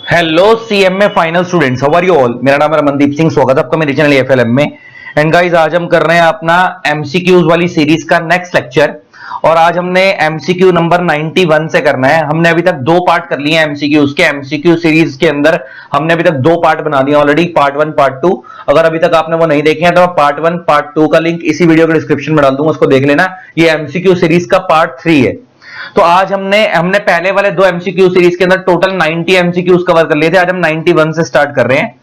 Hello CMA final students, how are you all. मेरा नाम है रमनदीप सिंह, स्वागत है आपका मेरे चैनल एफएलएम में। एंड गाइस, आज हम कर रहे हैं अपना एमसीक्यूज वाली सीरीज का नेक्स्ट लेक्चर। और आज हमने एमसीक्यू नंबर 91 से करना है। हमने अभी तक दो पार्ट कर लिए हैं एमसीक्यूज के। एमसीक्यू सीरीज के अंदर हमने अभी तक दो पार्ट बना दिए ऑलरेडी, पार्ट 1 पार्ट 2। अगर अभी तक आपने वो नहीं देखे हैं तो पार्ट 1 पार्ट 2 का लिंक इसी वीडियो के डिस्क्रिप्शन में डाल दूंगा, उसको देख लेना। ये एमसीक्यू सीरीज का पार्ट 3 है। तो आज हमने पहले वाले दो एमसीक्यू सीरीज के अंदर टोटल 90 एमसीक्यूज कवर कर लिए थे। आज हम 91 से स्टार्ट कर रहे हैं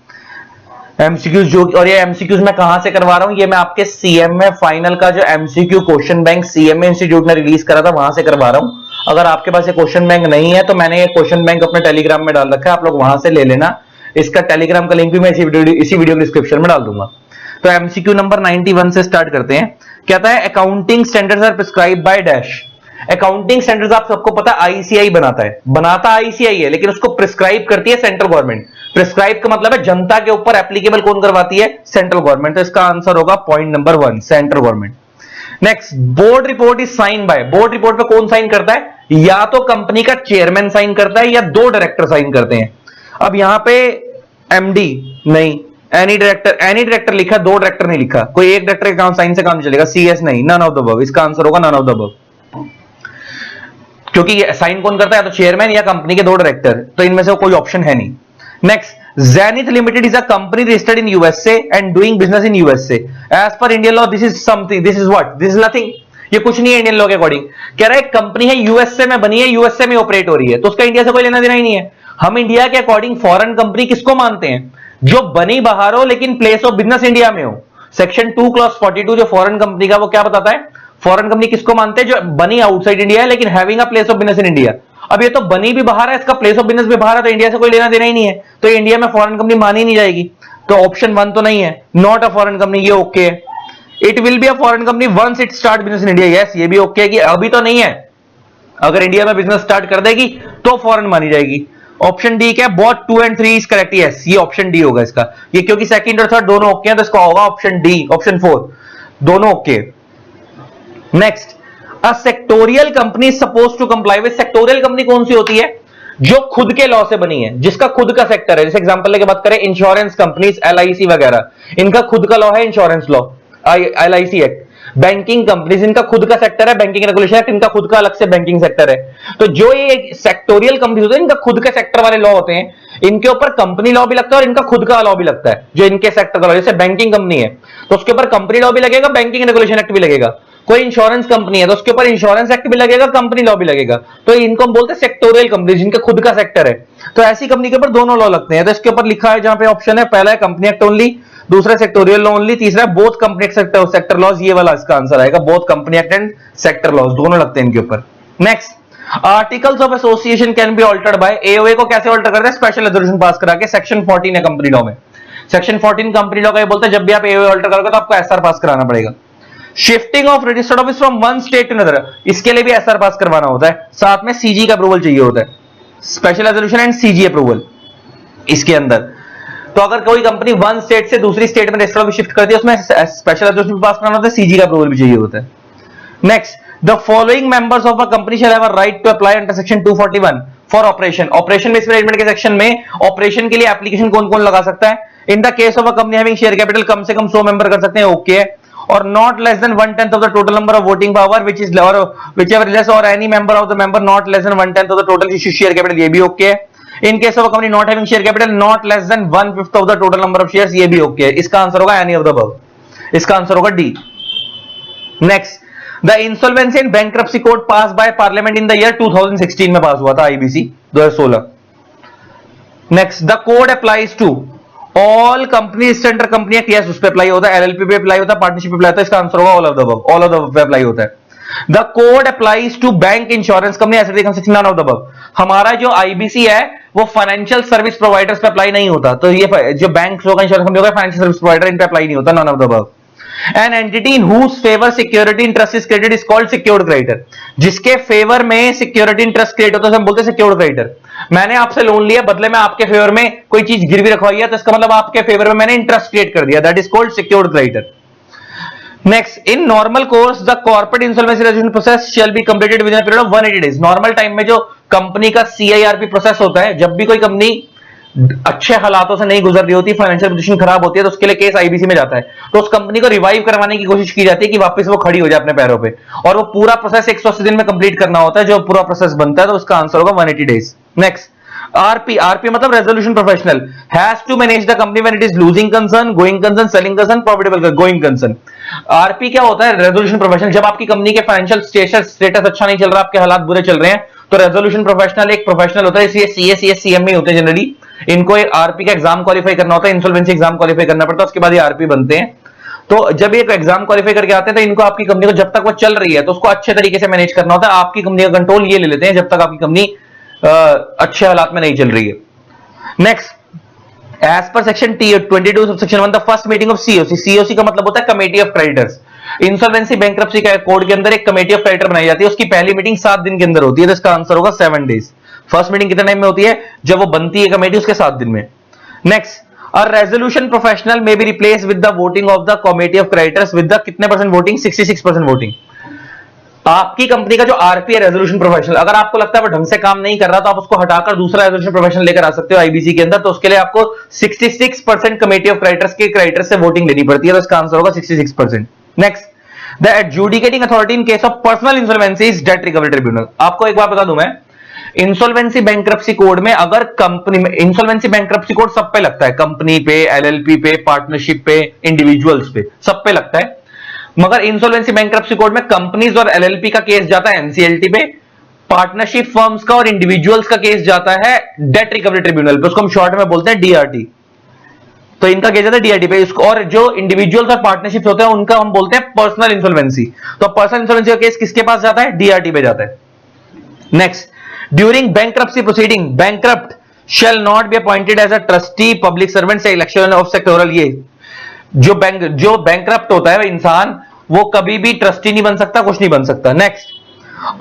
एमसीक्यूज जो। और ये एमसीक्यूज मैं कहां से करवा रहा हूं, ये मैं आपके सीएमए फाइनल का जो MCQ question bank CMA institute ने रिलीज करा था वहां से करवा रहा हूं। अगर आपके पास ये क्वेश्चन बैंक नहीं है तो मैंने ये क्वेश्चन बैंक अपने टेलीग्राम में डाल रखा है, आप लोग वहां से ले लेना। इसका टेलीग्राम का लिंक भी मैं इसी वीडियो के डिस्क्रिप्शन में डाल दूंगा। तो एमसीक्यू नंबर 91 से स्टार्ट करते हैं। कहता है accounting standards are prescribed by dash. Accounting standards आप सबको पता है आईसीआई बनाता आईसीआई है, लेकिन उसको प्रिस्क्राइब करती है सेंट्रल गवर्नमेंट। प्रिस्क्राइब का मतलब है जनता के ऊपर एप्लीकेबल कौन करवाती है, सेंट्रल गवर्नमेंट। तो इसका आंसर होगा point number 1, central government. Next, board report is sign by. Board report पे कौन साइन करता है, या तो कंपनी का चेयरमैन साइन करता है या दो डायरेक्टर साइन करते हैं। अब यहां पे एमडी नहीं, एनी डायरेक्टर लिखा, दो डायरेक्टर नहीं लिखा। कोई एक डायरेक्टर के काम साइन से काम नहीं चलेगा। सीएस नहीं, नन ऑफ द अबव। इसका आंसर होगा नन ऑफ द अबव, क्योंकि साइन कौन करता है, तो चेयरमैन या कंपनी के दो डायरेक्टर। तो इनमें से कोई ऑप्शन है नहीं। Next, Zenith Limited is a company registered in USA and doing business in USA. As per Indian law, this is something. This is what? This is nothing. ये कुछ नहीं है इंडियन लॉ के अकॉर्डिंग। कह रहा है कंपनी है USA में बनी है, यूएसए में ऑपरेट हो रही है, तो उसका इंडिया से कोई लेना देना ही नहीं है। हम इंडिया के अकॉर्डिंग फॉरेन कंपनी किसको मानते हैं, जो बनी बाहर हो लेकिन प्लेस ऑफ बिजनेस इंडिया में हो। सेक्शन 2 क्लॉज 42 जो फॉरेन कंपनी का, वो क्या बताता है, फॉरेन कंपनी किसको मानते हैं, जो बनी आउटसाइड इंडिया है लेकिन having a place of business in India. अब ये तो बनी भी बाहर है, इसका प्लेस ऑफ बिजनेस भी बाहर है, तो इंडिया से कोई लेना देना ही नहीं है, तो इंडिया में फॉरेन कंपनी मानी नहीं जाएगी। तो ऑप्शन 1 तो नहीं है, नॉट अ फॉरेन कंपनी, ये ओके है। It will be a foreign company once it start business in India, yes, ये भी ओके है कि अभी तो नहीं है, अगर इंडिया में बिजनेस स्टार्ट कर देगी तो फॉरेन मानी जाएगी। ऑप्शन डी क्या है, both 2 and 3 is correct, yes, ये ऑप्शन डी होगा इसका। ये क्योंकि सेकंड और थर्ड दोनों ओके हैं, तो इसका होगा ऑप्शन डी, ऑप्शन 4, दोनों okay. Next, a sectorial company suppose to comply with. Sectorial company कौन सी होती है, जो खुद के लॉ से बनी है, जिसका खुद का सेक्टर है। जैसे एग्जांपल लेके बात करें, इंश्योरेंस कंपनीज, एलआईसी वगैरह, इनका खुद का लॉ है insurance law, LIC act. Banking companies, इनका खुद का सेक्टर है बैंकिंग रेगुलेशन एक्ट, इनका खुद का अलग से बैंकिंग सेक्टर है। तो जो ये सेक्टोरियल कंपनीज होते हैं, इनका खुद के सेक्टर वाले लॉ होते हैं, इनके ऊपर कंपनी लॉ भी लगता है और इनका खुद का लॉ भी लगता है, जो इनके सेक्टर का लॉ। जैसे बैंकिंग कंपनी है तो उसके ऊपर कंपनी लॉ भी लगेगा, बैंकिंग रेगुलेशन एक्ट भी लगेगा। कोई इंश्योरेंस कंपनी है तो उसके ऊपर इंश्योरेंस एक्ट भी लगेगा, कंपनी लॉ भी लगेगा। तो इनको हम बोलते हैं सेक्टोरियल कंपनी, जिनका खुद का सेक्टर है। तो ऐसी कंपनी के ऊपर दोनों लॉ लगते हैं। तो इसके ऊपर लिखा है जहां पे ऑप्शन है, पहला है कंपनी एक्ट ओनली, दूसरा सेक्टोरियल लॉ ओनली, तीसरा है both company act sector laws. ये वाला इसका आंसर आएगा, both company act and sector laws, दोनों लगते हैं इनके ऊपर। Next, articles of association can be altered by. AOA को कैसे ऑल्टर करते हैं, स्पेशल रेजोल्यूशन पास करा के। सेक्शन 14 है कंपनी लॉ में, सेक्शन 14 कंपनी लॉ का ये बोलता है जब भी आप एओए ऑल्टर करोगे तो आपको एसआर पास कराना पड़ेगा। Shifting of registered office from one state to another, इसके लिए भी एसआर पास करवाना होता है, साथ में सीजी का अप्रूवल चाहिए होता है, special resolution and CG approval इसके अंदर। तो अगर कोई कंपनी वन स्टेट से दूसरी स्टेट में रजिस्टर्ड ऑफिस शिफ्ट करती है, उसमें स्पेशल रेजोल्यूशन पास कराना होता है, सीजी का अप्रूवल भी चाहिए होता है। Next, the following members of a company shall have a right to apply under section 241 for operation. Operation mismanagement के सेक्शन में ऑपरेशन के लिए एप्लीकेशन कौन कौन लगा सकता है। In the case of a company having share capital, कम से कम 100 मेंबर कर सकते हैं, ओके है। और not less then 1/10 of the total number of voting power which is whichever less or any member of the member not less than 1/10 of the total issued share capital, ये भी okay है। In case of company not having share capital, not less than 1/5 of the total number of shares, ये भी okay है। इसका answer होगा any of the above, इसका answer होगा D. Next, the insolvency and bankruptcy code pass by parliament in the year 2016 में pass हुआ था, IBC 2016। Next, the code applies to all company standard company act, yes, उस पे apply होता है, LLP पे अप्लाई होता है, पार्टनरशिप पे अप्लाई होता है। इसका आंसर होगा all of the above, all of the above पे अप्लाई होता है। The code applies to bank, insurance company, asset construction, none of the above. हमारा जो आईबीसी है वो फाइनेंशियल सर्विस प्रोवाइडर्स पे अप्लाई नहीं होता, तो ये जो बैंक होगा, इंश्योरेंस कंपनी होगा, फाइनेंशियल सर्विस प्रोवाइडर, इन पे अप्लाई नहीं होता, none of the above. An entity in whose favor security interest is created is called secured creditor. जिसके फेवर में सिक्योरिटी इंटरेस्ट क्रिएट होता है हम बोलते हैं सिक्योर्ड क्रेडिटर। मैंने आपसे लोन लिया, बदले में आपके फेवर में कोई चीज गिरवी रखवाई है, तो इसका मतलब आपके फेवर में मैंने इंटरेस्ट क्रिएट कर दिया, that is called secured creditor. Next, in normal course the corporate insolvency resolution process shell be completed within a period of 180 days. Normal time में जो कंपनी का सीआईआरपी प्रोसेस होता है, जब भी कोई कंपनी अच्छे हालातों से नहीं गुजर रही होती, फाइनेंशियल पोजीशन खराब होती है, तो उसके लिए केस आईबीसी में जाता है। तो उस कंपनी को रिवाइव करवाने की कोशिश की जाती है कि वापस वो खड़ी हो जाए अपने पैरों पे, और वो पूरा प्रोसेस 180 दिन में कंप्लीट करना होता है, जो पूरा प्रोसेस बनता है। तो उसका आंसर होगा 180 डेज। नेक्स्ट, आरपी, आरपी मतलब resolution professional, has to manage the company when it is losing concern, going concern, selling concern, profitable, going concern. RP क्या होता है? Resolution professional. जब आपकी कंपनी के फाइनेंशियल स्टेटस अच्छा नहीं चल रहा, आपके हालात बुरे चल रहे हैं, तो रेजोल्यूशन प्रोफेशनल एक प्रोफेशनल होता है। इसलिए सीए, सीएस, सीएमए होते हैं जनरली। इनको एक आरपी का एग्जाम क्वालिफाई करना होता है, इंसॉल्वेंसी एग्जाम क्वालिफाई करना पड़ता है, उसके बाद ये आरपी बनते हैं। तो जब ये एग्जाम क्वालिफाई करके आते हैं, तो इनको आपकी कंपनी को जब तक वो चल रही है तो उसको अच्छे तरीके से मैनेज करना होता है। आपकी कंपनी का कंट्रोल ये ले लेते हैं जब तक आपकी कंपनी अच्छे हालात में नहीं चल रही है। नेक्स्ट, एज पर section 22 subsection 1 the first meeting of COC, COC का मतलब होता है committee of creditors. Insolvency bankruptcy का कोड के अंदर एक कमेटी ऑफ क्रेडिटर बनाई जाती है, उसकी पहली मीटिंग 7 दिन के अंदर होती है, तो इसका आंसर होगा 7 डेज। फर्स्ट मीटिंग कितने टाइम में होती है? जब वो बनती है कमेटी, उसके 7 दिन में। Next, a resolution professional may be replaced with the voting of the committee of creditors with the कितने परसेंट वोटिंग? 66% वोटिंग। आपकी कंपनी का जो आरपी है रेजोल्यूशन प्रोफेशनल, अगर आपको लगता है वो ढंग से काम नहीं कर रहा, तो आप उसको हटाकर दूसरा रेजोल्यूशन प्रोफेशनल लेकर आ सकते हो आईबीसी के अंदर। तो उसके लिए आपको 66% कमेटी ऑफ क्रेडिटर्स के क्रेडिटर्स से वोटिंग लेनी पड़ती है, तो इसका आंसर होगा 66%। Next, the adjudicating authority in case of personal insolvency is date recovery tribunal. आपको एक बात बता दूं मैं, इंसॉल्वेंसी बैंक्रप्सी कोड में अगर कंपनी में, इंसॉल्वेंसी बैंक्रप्सी कोड सब पे लगता है, कंपनी पे, एलएलपी पे, पार्टनरशिप पे, इंडिविजुअल्स पे, सब पे लगता है। मगर इंसॉल्वेंसी बैंक्रप्सी कोड में कंपनीज और एलएलपी का केस जाता है एनसीएलटी पे, पार्टनरशिप फर्म्स का और इंडिविजुअल्स का केस जाता है डेट रिकवरी ट्रिब्यूनल पे, उसको हम शॉर्ट में बोलते हैं डीआरटी। तो इनका केस जाता है डीआरटी पे, और जो इंडिविजुअल्स और पार्टनरशिप होते हैं उनका हम बोलते हैं पर्सनल इंसॉल्वेंसी। तो पर्सनल इंसॉल्वेंसी का केस किसके पास जाता है? डीआरटी पे जाता है। Next, during bankruptcy proceeding bankrupt shall not be appointed as a trustee, public servant से इलेक्शन ऑफ सेक्टोरल। ये जो बैंक्रप्ट होता है इंसान, वो कभी भी ट्रस्टी नहीं बन सकता, कुछ नहीं बन सकता। Next,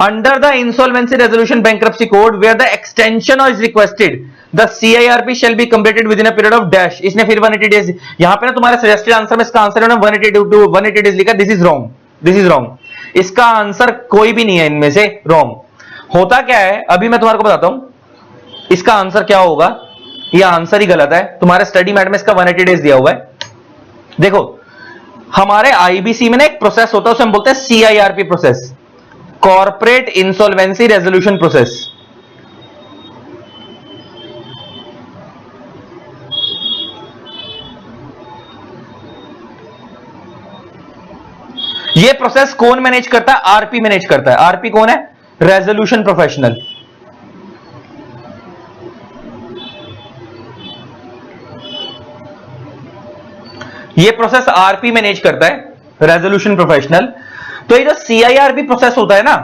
under the insolvency resolution bankruptcy code where the extension is requested the CIRP shall be completed within a period of dash. इसने फिर 180 डेज, यहां पे ना तुम्हारे सजेस्टेड आंसर में इसका आंसर है 180 डेज लिखा, this is wrong, this is wrong. इसका आंसर कोई भी नहीं है इनमें से रॉन्ग। होता क्या है, अभी मैं तुम्हारे को बताता हूं इसका आंसर क्या होगा। यह आंसर ही गलत है, तुम्हारे स्टडी मैट में इसका 180 डेज दिया हुआ है। देखो, हमारे आईबीसी में ना एक प्रोसेस होता है, उसे हम बोलते हैं CIRP process, corporate insolvency resolution process. यह प्रोसेस कौन मैनेज करता है? आरपी मैनेज करता है। आरपी कौन है? Resolution professional. ये प्रोसेस आरपी मैनेज करता है, रेजोल्यूशन प्रोफेशनल। तो ये जो सीआईआरपी प्रोसेस होता है ना,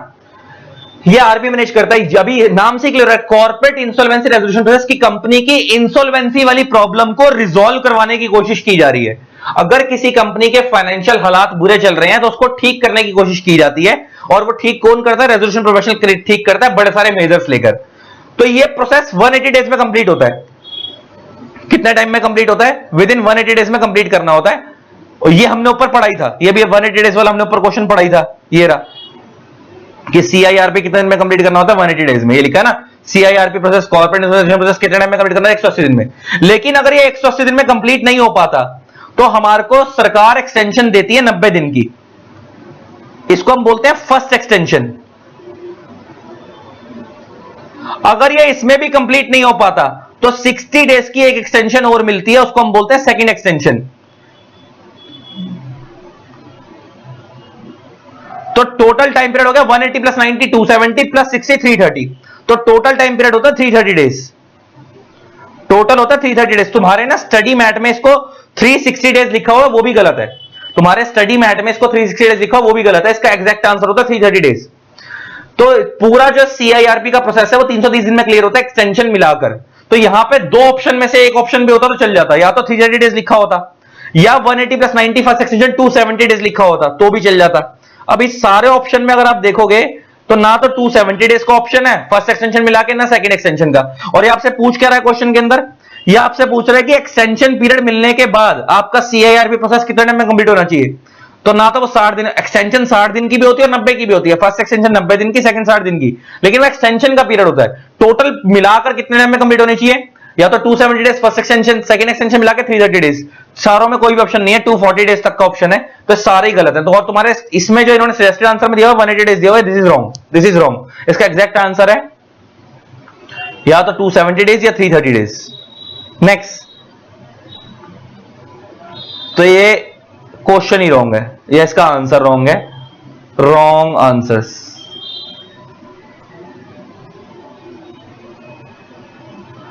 ये आरपी मैनेज करता है। अभी नाम से क्लियर है, कॉर्पोरेट इंसॉल्वेंसी रेजोल्यूशन प्रोसेस की कंपनी की इंसॉल्वेंसी वाली प्रॉब्लम को रिजॉल्व करवाने की कोशिश की जा रही है। अगर किसी कंपनी के फाइनेंशियल हालात बुरे चल रहे हैं तो उसको ठीक करने की कोशिश की जाती है, और वो ठीक कौन करता है? रेजोल्यूशन प्रोफेशनल ठीक करता है, बड़े सारे मेजर्स लेकर। तो ये प्रोसेस 180 डेज में कंप्लीट होता है। कितने टाइम में कंप्लीट होता है? विद इन 180 डेज में कंप्लीट करना होता है। और ये हमने ऊपर पढ़ाई था, ये भी 180 डेज वाला हमने ऊपर क्वेश्चन पढ़ाई था, ये रहा कि सीआईआरपी कितने दिन में कंप्लीट करना होता है? 180 डेज में। ये लिखा है ना, CIRP process, corporate insolvency process कितने टाइम में कंप्लीट करना है? 180 दिन में। लेकिन अगर ये 180 दिन में कंप्लीट नहीं हो पाता तो हमारे को सरकार एक्सटेंशन देती है 90 दिन की, इसको हम बोलते हैं फर्स्ट एक्सटेंशन। अगर ये इसमें भी कंप्लीट नहीं हो पाता तो 60 डेज की एक एक्सटेंशन और मिलती है, उसको हम बोलते हैं सेकंड एक्सटेंशन। तो टोटल टाइम पीरियड हो गया 180 प्लस 90 270 प्लस 60 330। तो टोटल टाइम पीरियड होता है 330 डेज। टोटल होता है 330 डेज। तुम्हारे ना स्टडी मैट में इसको 360 डेज लिखा हुआ, वो भी गलत है। तुम्हारे स्टडी मैट में इसको 360 डेज लिखा हुआ, वो भी गलत है। इसका एग्जैक्ट आंसर होता है 330 डेज। तो पूरा जो सीआईआरपी का प्रोसेस है वो 330 दिन में क्लियर होता है, एक्सटेंशन मिलाकर। तो यहां पे दो ऑप्शन में से एक ऑप्शन भी होता तो चल जाता, या तो 330 डेज लिखा होता, या 180 प्लस 90 फर्स्ट एक्सटेंशन 270 डेज लिखा होता, तो भी चल जाता। अब इस सारे ऑप्शन में अगर आप देखोगे तो ना तो 270 डेज का ऑप्शन है फर्स्ट एक्सटेंशन मिला के, ना सेकंड एक्सटेंशन का। और ये आपसे पूछ क्या रहा है क्वेश्चन के अंदर? ये आपसे पूछ रहा है कि एक्सटेंशन पीरियड मिलने के बाद आपका सीआईआरपी प्रोसेस कितने टाइम में कंप्लीट होना चाहिए। तो ना तो वो 60 दिन, एक्सटेंशन 60 दिन की भी होती है और 90 की भी होती है। फर्स्ट एक्सटेंशन 90 दिन की, सेकंड 60 दिन की, लेकिन वो एक्सटेंशन का पीरियड होता है। टोटल मिलाकर कितने टाइम में कंप्लीट होनी चाहिए? या तो 270 days first extension, second extension मिला के 330 डेज, चारों में कोई भी ऑप्शन नहीं है, 240 डेज तक का ऑप्शन है, तो सारे ही गलत है। तो और तुम्हारे इसमें जो इन्होंने सजेस्टेड आंसर में दिया हुआ 180 डेज दिया हुआ है, this is wrong, this is wrong. इसका एग्जैक्ट आंसर है या तो 270 डेज या 330 डेज। नेक्स्ट, तो ये क्वेश्चन ही रॉन्ग है, ये इसका आंसर रॉन्ग है, रॉन्ग आंसर्स।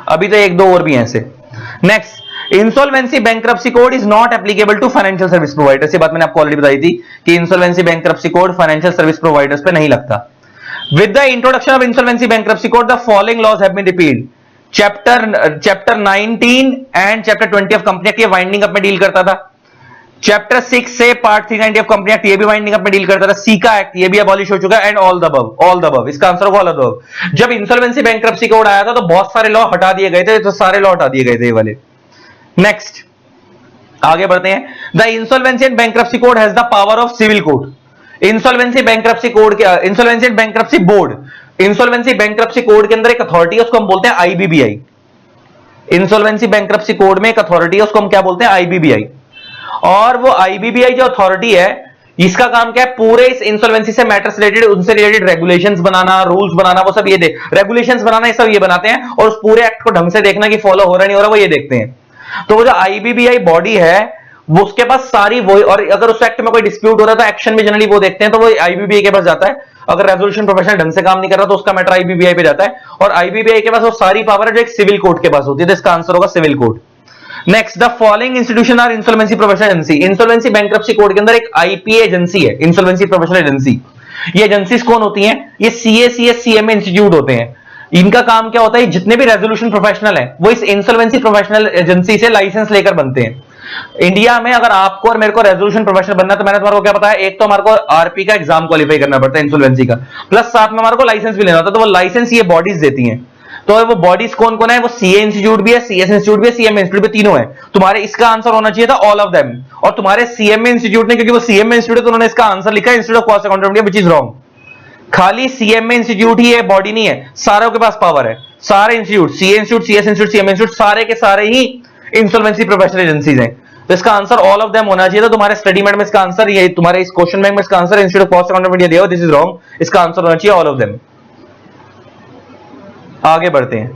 अभी तो एक दो और भी हैं ऐसे। Next, insolvency bankruptcy code is not applicable to financial service providers. ये बात मैंने आपको ऑलरेडी बताई थी कि insolvency bankruptcy code financial service providers पे नहीं लगता। With the introduction of insolvency bankruptcy code the following laws have been repealed. Chapter 19 and chapter 20 of company act ये वाइंडिंग अप में डील करता था। चैप्टर 6 से पार्ट 390 ऑफ कंपनी एक्ट ये भी वाइंडिंग अप में डील करता था। सीका एक्ट ये भी अबॉलिश हो चुका है, एंड ऑल द अबव, इसका आंसर होगा ऑल द अबव। जब इंसॉल्वेंसी बैंक्रप्सी कोड आया था तो बहुत सारे लॉ हटा दिए गए थे, तो सारे लॉ हटा दिए गए थे ये वाले। नेक्स्ट, आगे बढ़ते हैं। The insolvency and bankruptcy code has the power of civil code. Insolvency bankruptcy code के insolvency and bankruptcy board, insolvency bankruptcy code के अंदर एक अथॉरिटी है, उसको हम बोलते हैं आईबीबीआई। इंसॉल्वेंसी बैंक्रप्सी कोड में एक अथॉरिटी है, उसको हम क्या बोलते हैं, आईबीबीआई। और वो आईबीबीआई जो अथॉरिटी है, इसका काम क्या है, पूरे इस इंसॉल्वेंसी से मैटर्स रिलेटेड, उनसे रिलेटेड रेगुलेशंस बनाना, रूल्स बनाना, वो सब ये रेगुलेशंस बनाना, ये सब ये बनाते हैं, और उस पूरे एक्ट को ढंग से देखना कि फॉलो हो रहा नहीं हो रहा, वो ये देखते हैं। तो वो जो आईबीबीआई बॉडी है, वो उसके पास सारी वो, और अगर उस एक्ट में कोई डिस्प्यूट हो रहा है तो एक्शन में जनरली वो देखते हैं, तो वो आईबीबीआई के पास जाता है। अगर रेजोल्यूशन प्रोफेशनल ढंग से काम नहीं कर रहा तो उसका मैटर आईबीबीआई पे जाता है, और आईबीबीआई के पास वो सारी पावर है जो एक सिविल कोर्ट के पास होती है, तो इसका आंसर होगा civil court. Next, the following institution are insolvency professional agency. Insolvency bankruptcy code के अंदर एक आईपीए एजेंसी है, इंसॉल्वेंसी प्रोफेशनल एजेंसी। ये एजेंसीज कौन होती हैं, ये सीएसीएस सीएमए इंस्टीट्यूट होते हैं। इनका काम क्या होता है, जितने भी रेजोल्यूशन प्रोफेशनल हैं वो इस इंसॉल्वेंसी प्रोफेशनल एजेंसी से लाइसेंस लेकर बनते हैं। इंडिया में अगर आपको और मेरे को रेजोल्यूशन प्रोफेशनल बनना है, तो मैंने तुम्हारे को क्या बताया, एक तो हमारे को आरपी का एग्जाम क्वालिफाई करना पड़ता है इंसॉल्वेंसी का, प्लस साथ में हमारे को लाइसेंस भी लेना होता है। तो वो लाइसेंस ये बॉडीज देती हैं। तो वो बॉडीज कौन कौन है, वो सीए इंस्टीट्यूट भी है, सीएस इंस्टीट्यूट भी है, सीएमए इंस्टीट्यूट भी, तीनों है। तुम्हारे इसका आंसर होना चाहिए था ऑल ऑफ देम, और तुम्हारे सीएमए इंस्टीट्यूट ने, क्योंकि वो सीएमए इंस्टीट्यूट है, तो उन्होंने इसका आंसर लिखा है institute of cost accountability, which is wrong. खाली सीएमए इंस्टीट्यूट ही है, बॉडी नहीं है, सारों के पास पावर है। सारे institute, CA institute, CS institute, CMA institute, सारे के सारे ही इंसॉल्वेंसी प्रोफेशनल एजेंसीज हैं। तो इसका आंसर ऑल ऑफ देम होना चाहिए था। तुम्हारे स्टडी मेट में इसका आंसर, ये तुम्हारे इस क्वेश्चन बैंक में इसका answer institute of cost accountability दिया हो, दिस इज रॉन्ग। इसका आंसर होना चाहिए ऑल ऑफ देम। आगे बढ़ते हैं।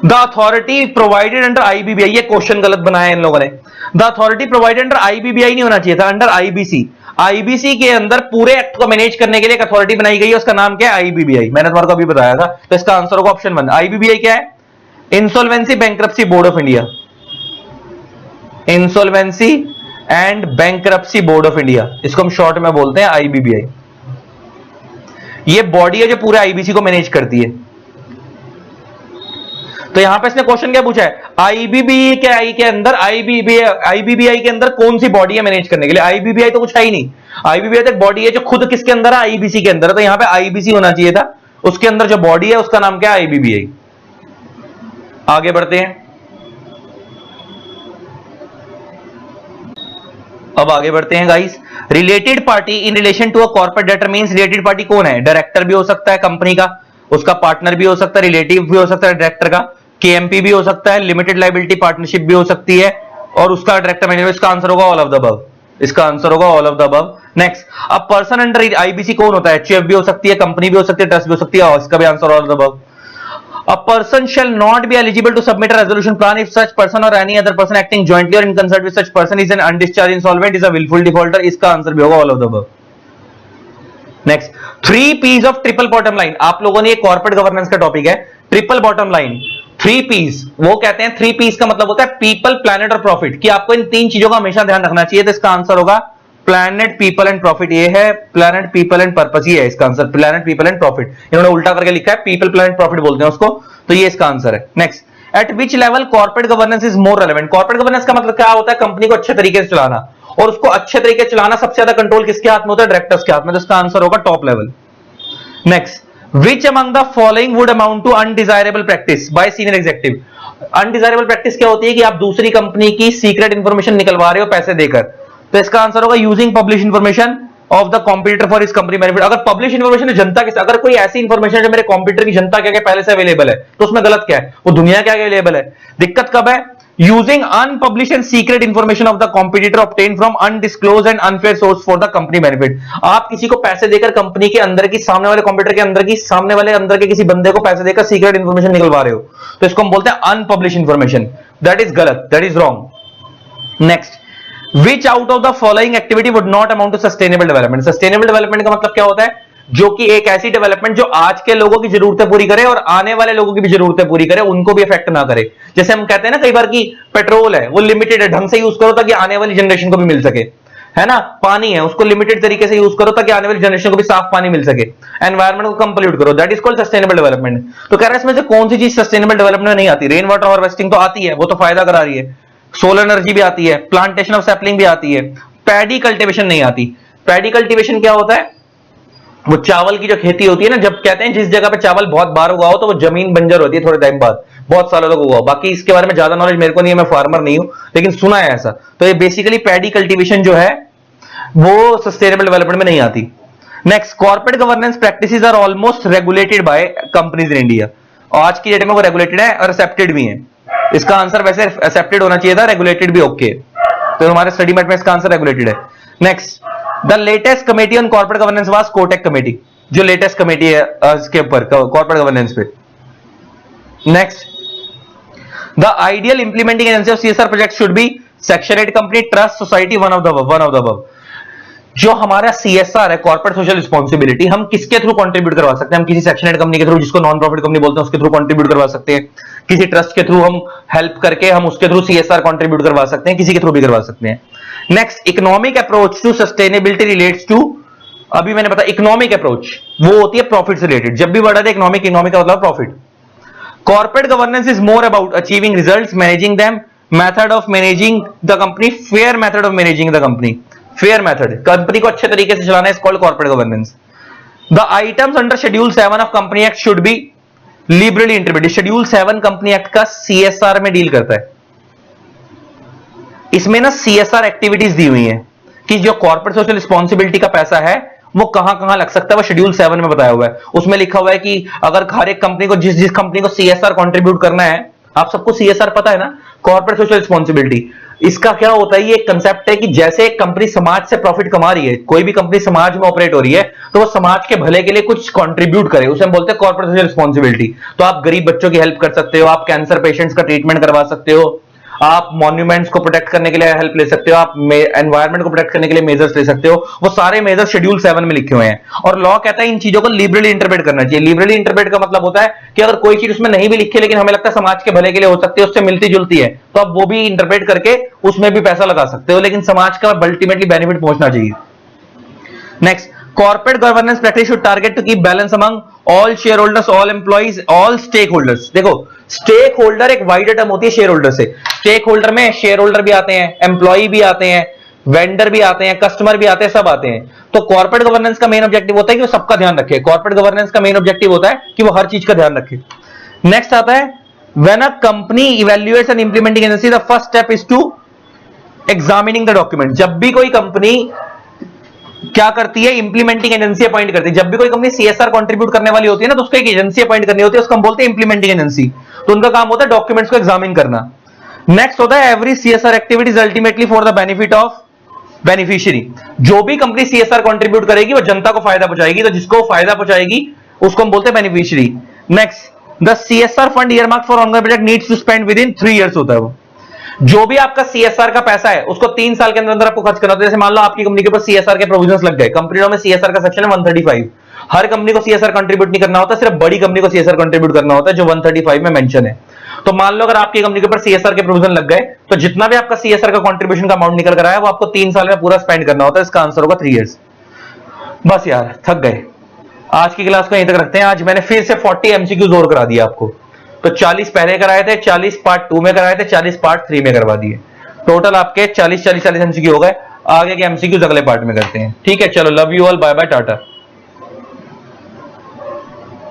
The authority provided under IBBI, ये क्वेश्चन गलत बनाया इन लोगों ने। The authority provided under IBBI नहीं होना चाहिए था, अंडर आईबीसी। आईबीसी के अंदर पूरे एक्ट को मैनेज करने के लिए एक अथॉरिटी बनाई गई है, उसका नाम क्या है, आईबीबीआई। मैंने तुम्हारे को अभी बताया था, तो इसका आंसर होगा ऑप्शन 1। आईबीबीआई क्या है, insolvency bankruptcy board of India. Insolvency and bankruptcy board of India, इसको हम शॉर्ट में बोलते हैं आईबीबीआई। ये बॉडी है जो पूरे आईबीसी को मैनेज करती है। तो यहां पे इसने क्वेश्चन क्या पूछा है, आईबीबीआई के अंदर, आईबीबीआई के अंदर कौन सी बॉडी है मैनेज करने के लिए। आईबीबीआई तो कुछ है ही नहीं, आईबीबीआई तो एक बॉडी है जो खुद किसके अंदर है, आईबीसी के अंदर है। तो यहां पे आईबीसी होना चाहिए था, उसके अंदर जो बॉडी है उसका नाम क्या है, आईबीबीआई। आगे बढ़ते हैं। अब आगे बढ़ते हैं guys. Related party in relation to a corporate debtor means, related party कौन है, डायरेक्टर भी हो सकता है कंपनी का, उसका पार्टनर भी हो सकता है, रिलेटिव भी हो सकता है डायरेक्टर का, केएमपी भी हो सकता है, लिमिटेड लायबिलिटी पार्टनरशिप भी हो सकती है, और उसका डायरेक्टर मैनेजर। इसका आंसर होगा ऑल ऑफ द अबव, इसका आंसर होगा all of the above. Next, अब पर्सन अंडर आईबीसी कौन होता है, एचयूएफ भी हो सकती है, कंपनी भी हो सकती है, ट्रस्ट भी हो सकती है, और इसका भी answer all of the above. A person shall not be eligible to submit a resolution plan if such person or any other person acting jointly or in concert with such person is an undischarged insolvent, is a willful defaulter। इसका answer भी होगा all of the above। Next, 3 P's of triple bottom line. आप लोगों ने ये corporate governance का topic है, triple bottom line. 3 P's, वो कहते हैं 3 P's का मतलब होता है पीपल, प्लैनेट और प्रॉफिट, कि आपको इन 3 चीजों का हमेशा ध्यान रखना चाहिए। तो इसका आंसर होगा प्लैनेट, पीपल एंड प्रॉफिट। ये है प्लैनेट, पीपल एंड पर्पस, ये है इसका answer, planet, people and profit. इन्होंने उल्टा करके लिखा है, पीपल, प्लैनेट, प्रॉफिट बोलते हैं उसको, तो ये इसका आंसर है। Next, eight which level corporate governance is more relevant. Corporate governance का मतलब क्या होता है, कंपनी को अच्छे तरीके से चलाना, और उसको अच्छे तरीके से चलाना सबसे ज्यादा कंट्रोल किसके हाथ में होता है, डायरेक्टर्स के हाथ में। तो इसका आंसर होगा top level. Next, which among the following would amount to undesirable practice by senior executive. Undesirable practice क्या होती है, कि आप दूसरी कंपनी की सीक्रेट इंफॉर्मेशन निकलवा रहे हो पैसे देकर। तो इसका आंसर होगा using publish information, of the competitor for इस कंपनी बेनिफिट। अगर पब्लिश इन्फॉर्मेशन जनता के, अगर कोई ऐसी इन्फॉर्मेशन है जो मेरे कॉम्पिटिटर की जनता क्या पहले से अवेलेबल है, तो उसमें गलत क्या है? वो दुनिया क्या अवेलेबल है। दिक्कत कब है? Using unpublish and secret information of the competitor obtain from undisclosed and unfair source for the company benefit. आप किसी को पैसे देकर कंपनी के अंदर की, सामने वाले कॉम्पिटिटर के अंदर की, सामने वाले अंदर के किसी बंदे को पैसे देकर सीक्रेट इन्फॉर्मेशन निकलवा रहे हो, तो इसको हम बोलते हैं अनपब्लिश इन्फॉर्मेशन। दैट इज गलत, that is wrong. Next, Which out of the following activity would not amount to sustainable development? Sustainable development का मतलब क्या होता है? जो कि एक ऐसी डेवलपमेंट जो आज के लोगों की जरूरतें पूरी करे और आने वाले लोगों की भी जरूरतें पूरी करे, उनको भी इफेक्ट ना करे। जैसे हम कहते हैं ना कई बार कि पेट्रोल है वो लिमिटेड है, ढंग से यूज करो ताकि आने वाली जनरेशन को भी मिल सके, है ना। पानी है उसको लिमिटेड तरीके से यूज करो ताकि आने वाली जनरेशन को भी साफ पानी मिल सके। एनवायरमेंट को कम पोल्यूट करो, that is called sustainable development. तो कह रहा है इसमें से कौन सी चीज सस्टेनेबल डेवलपमेंट में नहीं आती? रेन वाटर हार्वेस्टिंग तो आती है, वो तो फायदा करा रही है। सोलर एनर्जी भी आती है, प्लांटेशन ऑफ सैपलिंग भी आती है, पैडी कल्टीवेशन नहीं आती। पैडी कल्टीवेशन क्या होता है? वो चावल की जो खेती होती है ना, जब कहते हैं जिस जगह पे चावल बहुत बार उगाओ तो वो जमीन बंजर होती है थोड़े टाइम बाद, बहुत सालों तक उगाओ। बाकी इसके बारे में ज्यादा नॉलेज मेरे को नहीं है, मैं फार्मर नहीं हूं, लेकिन सुना है ऐसा। तो ये बेसिकली पैडी कल्टीवेशन जो है वो सस्टेनेबल डेवलपमेंट में नहीं आती। Next, corporate governance practices are almost regulated by companies in India. आज की डेट में वो रेगुलेटेड है और एक्सेप्टेड भी है। इसका आंसर वैसे एक्सेप्टेड होना चाहिए था, रेगुलेटेड भी ओके। तो हमारे स्टडी मेट में इसका आंसर रेगुलेटेड है। Next, the latest committee on corporate governance was Kotak committee, जो लेटेस्ट कमेटी है इसके ऊपर कॉर्पोरेट गवर्नेंस पे। Next, the ideal implementing agency of CSR project should be section 8 company, trust, society, one of the above. जो हमारा CSR है, corporate social responsibility, हम किसके थ्रू कंट्रीब्यूट करवा सकते हैं? हम किसी सेक्शन 8 कंपनी के थ्रू, जिसको नॉन प्रॉफिट कंपनी बोलते हैं, उसके थ्रू कंट्रीब्यूट करवा सकते हैं। किसी ट्रस्ट के थ्रू हम हेल्प करके हम उसके थ्रू सीएसआर कंट्रीब्यूट करवा सकते हैं, किसी के थ्रू भी करवा सकते हैं। Next, economic approach to sustainability relates to, अभी मैंने बताया इकोनॉमिक अप्रोच वो होती है प्रॉफिट से रिलेटेड। जब भी वर्ड आता है इकोनॉमिक, इकोनॉमिक का मतलब profit. Corporate governance is more about achieving results, managing them, method of managing the company, fair method of managing the company. Fair method, company को अच्छे तरीके से चलाना, is called corporate governance. The items under schedule 7 of company act should be liberally interpreted. Schedule 7 company act का CSR में deal करता है। इसमें ना सीएसआर एक्टिविटीज दी हुई है कि जो कॉर्पोरेट सोशल रिस्पॉन्सिबिलिटी का पैसा है वो कहां कहां लग सकता है, वो शेड्यूल 7 में बताया हुआ है। उसमें लिखा हुआ है कि अगर हर एक कंपनी को जिस कंपनी को सीएसआर कंट्रीब्यूट करना है, आप सबको सीएसआर पता है ना, कॉर्पोरेट सोशल रिस्पॉन्सिबिलिटी। इसका क्या होता है? ये एक कंसेप्ट है कि जैसे एक कंपनी समाज से प्रॉफिट कमा रही है, कोई भी कंपनी समाज में ऑपरेट हो रही है, तो वो समाज के भले के लिए कुछ कंट्रीब्यूट करे, उसे हम बोलते हैं कॉर्पोरेट सोशल रिस्पॉन्सिबिलिटी। तो आप गरीब बच्चों की हेल्प कर सकते हो, आप कैंसर पेशेंट्स का ट्रीटमेंट करवा सकते हो, आप मॉन्यूमेंट्स को प्रोटेक्ट करने के लिए हेल्प ले सकते हो, आप एनवायरमेंट को प्रोटेक्ट करने के लिए मेजर्स ले सकते हो। वो सारे मेजर्स शेड्यूल 7 में लिखे हुए हैं। और लॉ कहता है इन चीजों को लिबरली इंटरप्रेट करना चाहिए। लिबरली इंटरप्रेट का मतलब होता है कि अगर कोई चीज उसमें नहीं भी लिखी है लेकिन हमें लगता है समाज के भले के लिए हो सकती है, उससे मिलती जुलती है, तो आप वो भी इंटरप्रेट करके उसमें भी पैसा लगा सकते हो, लेकिन समाज का अल्टीमेटली बेनिफिट पहुंचना चाहिए। Next, corporate governance practice should target to keep balance among all shareholders, all employees, all stakeholders. देखो, स्टेक होल्डर एक वाइडर टर्म होती है शेयर होल्डर से। स्टेक होल्डर में शेयर होल्डर भी आते हैं, एम्प्लॉय भी आते हैं, वेंडर भी आते हैं, कस्टमर भी आते हैं, सब आते हैं। तो कॉर्पोरेट गवर्नेंस का मेन ऑब्जेक्टिव होता है कि वो सबका ध्यान रखे। कॉर्पोरेट गवर्नेंस का मेन ऑब्जेक्टिव होता है कि वो हर चीज का ध्यान रखे। नेक्स्ट आता है, when a company evaluates an implementing agency, the first step is to examining the document. जब भी कोई कंपनी क्या करती है, इंप्लीमेंटिंग एजेंसी अपॉइंट करती है। जब भी कोई कंपनी सीएसआर कंट्रीब्यूट करने वाली होती है ना, तो उसको एक एजेंसी अपॉइंट करनी होती है, उसको हम बोलते हैं इंप्लीमेंटिंग एजेंसी। तो उनका काम होता है डॉक्यूमेंट्स को एग्जामिन करना। नेक्स्ट होता है, every CSR activity is ultimately for the benefit of beneficiary. जो भी कंपनी सीएसआर कंट्रीब्यूट करेगी वो जनता को फायदा पहुंचाएगी, तो जिसको फायदा पहुंचाएगी उसको हम बोलते हैं beneficiary. Next, the CSR fund earmarked for ongoing project needs to spend within 3 years होता है वो। जो भी आपका सीएसआर का पैसा है उसको 3 साल के अंदर आपको खर्च करना होता है। जैसे मान लो आपकी कंपनी के ऊपर सीएसआर के प्रोविजंस लग गए, कंपनी लॉ में सीएसआर का सेक्शन है 135। हर कंपनी को सीएसआर कंट्रीब्यूट नहीं करना होता, सिर्फ बड़ी कंपनी को सीएसआर कंट्रीब्यूट करना होता है, जो 135 में मेंशन है। तो मान लो अगर आपकी कंपनी के ऊपर सीएसआर के प्रोविजन लग गए, तो जितना भी आपका सीएसआर का कंट्रीब्यूशन का अमाउंट निकल कर आया है वो आपको 3 साल में पूरा स्पेंड करना होता है। इसका आंसर होगा 3 इयर्स। बस यार, थक गए। आज की क्लास को यहीं तक रखते हैं। आज मैंने फिर से 40 एमसीक्यूज और करा दिया आपको। तो 40 पहले कराए थे, 40 पार्ट 2 में कराए थे, 40 पार्ट 3 में करवा दिए। टोटल आपके 40 एमसीक्यू हो गए। आगे के एमसीक्यूज अगले पार्ट में करते हैं। ठीक है, चलो, love you all, bye bye, Tata.